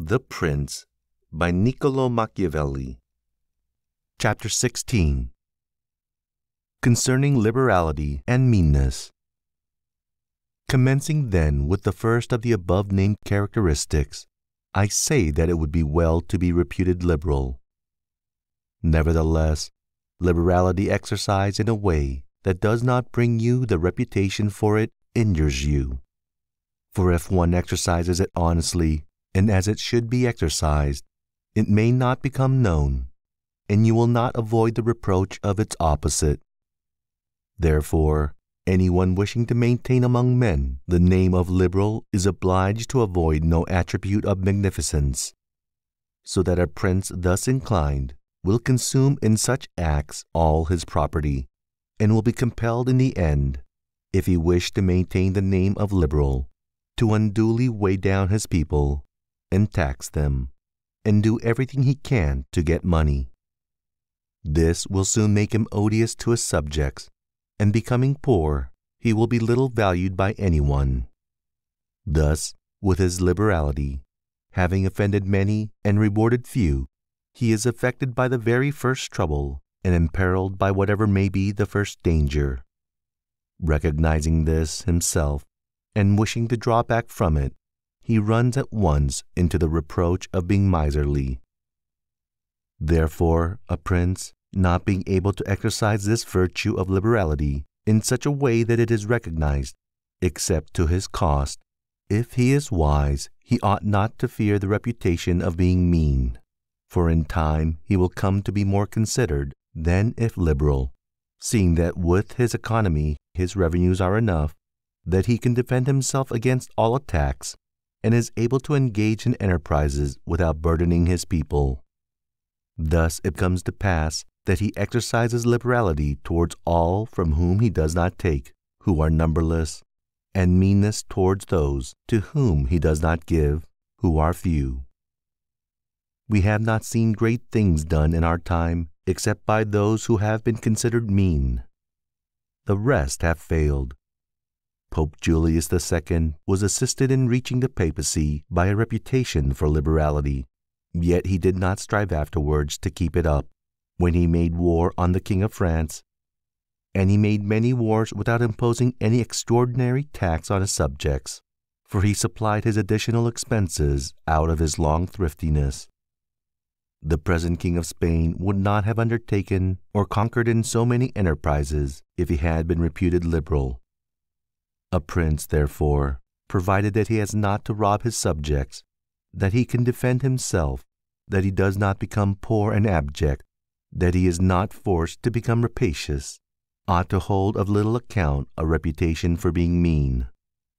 The Prince by Niccolo Machiavelli. Chapter 16. Concerning Liberality and Meanness. Commencing then with the first of the above-named characteristics, I say that it would be well to be reputed liberal. Nevertheless, liberality exercised in a way that does not bring you the reputation for it injures you. For if one exercises it honestly, and as it should be exercised, it may not become known, and you will not avoid the reproach of its opposite. Therefore, anyone wishing to maintain among men the name of liberal is obliged to avoid no attribute of magnificence, so that a prince thus inclined will consume in such acts all his property, and will be compelled in the end, if he wish to maintain the name of liberal, to unduly weigh down his people, and tax them, and do everything he can to get money. This will soon make him odious to his subjects, and becoming poor, he will be little valued by anyone. Thus, with his liberality, having offended many and rewarded few, he is affected by the very first trouble, and imperiled by whatever may be the first danger. Recognizing this himself, and wishing to draw back from it, he runs at once into the reproach of being miserly. Therefore, a prince, not being able to exercise this virtue of liberality in such a way that it is recognized, except to his cost, if he is wise, he ought not to fear the reputation of being mean, for in time he will come to be more considered than if liberal, seeing that with his economy his revenues are enough, that he can defend himself against all attacks, and is able to engage in enterprises without burdening his people. Thus it comes to pass that he exercises liberality towards all from whom he does not take, who are numberless, and meanness towards those to whom he does not give, who are few. We have not seen great things done in our time except by those who have been considered mean. The rest have failed. Pope Julius II was assisted in reaching the papacy by a reputation for liberality, yet he did not strive afterwards to keep it up, when he made war on the King of France, and he made many wars without imposing any extraordinary tax on his subjects, for he supplied his additional expenses out of his long thriftiness. The present King of Spain would not have undertaken or conquered in so many enterprises if he had been reputed liberal. A prince, therefore, provided that he has not to rob his subjects, that he can defend himself, that he does not become poor and abject, that he is not forced to become rapacious, ought to hold of little account a reputation for being mean,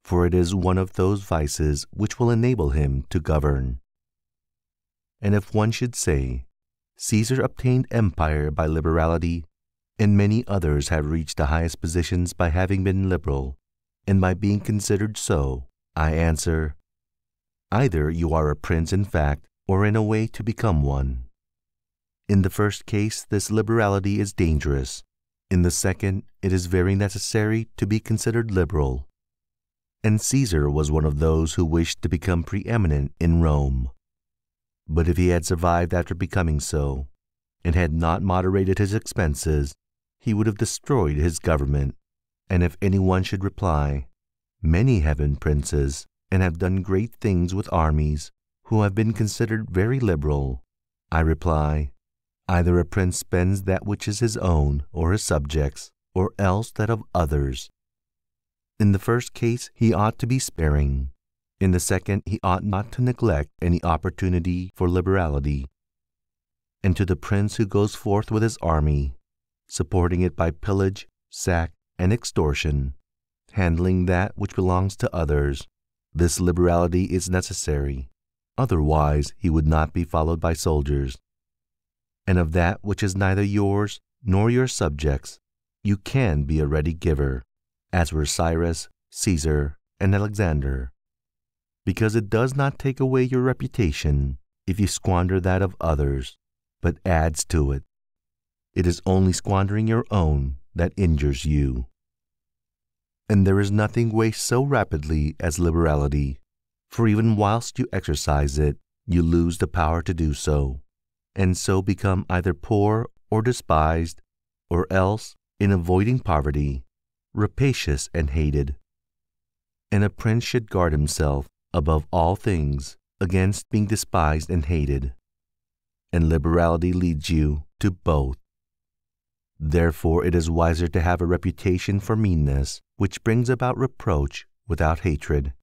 for it is one of those vices which will enable him to govern. And if one should say, Caesar obtained empire by liberality, and many others have reached the highest positions by having been liberal, and by being considered so, I answer, either you are a prince in fact, or in a way to become one. In the first case, this liberality is dangerous. In the second, it is very necessary to be considered liberal. And Caesar was one of those who wished to become preeminent in Rome. But if he had survived after becoming so, and had not moderated his expenses, he would have destroyed his government. And if anyone should reply, many have been princes, and have done great things with armies, who have been considered very liberal, I reply, either a prince spends that which is his own or his subjects, or else that of others. In the first case he ought to be sparing. In the second he ought not to neglect any opportunity for liberality. And to the prince who goes forth with his army, supporting it by pillage, sack, and extortion, handling that which belongs to others, this liberality is necessary, otherwise he would not be followed by soldiers. And of that which is neither yours nor your subjects, you can be a ready giver, as were Cyrus, Caesar, and Alexander, because it does not take away your reputation if you squander that of others, but adds to it. It is only squandering your own that injures you. And there is nothing wastes so rapidly as liberality, for even whilst you exercise it, you lose the power to do so, and so become either poor or despised, or else, in avoiding poverty, rapacious and hated. And a prince should guard himself, above all things, against being despised and hated. And liberality leads you to both. Therefore it is wiser to have a reputation for meanness, which brings about reproach without hatred,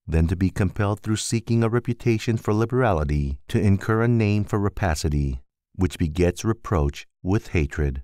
than to be compelled through seeking a reputation for liberality to incur a name for rapacity, which begets reproach with hatred.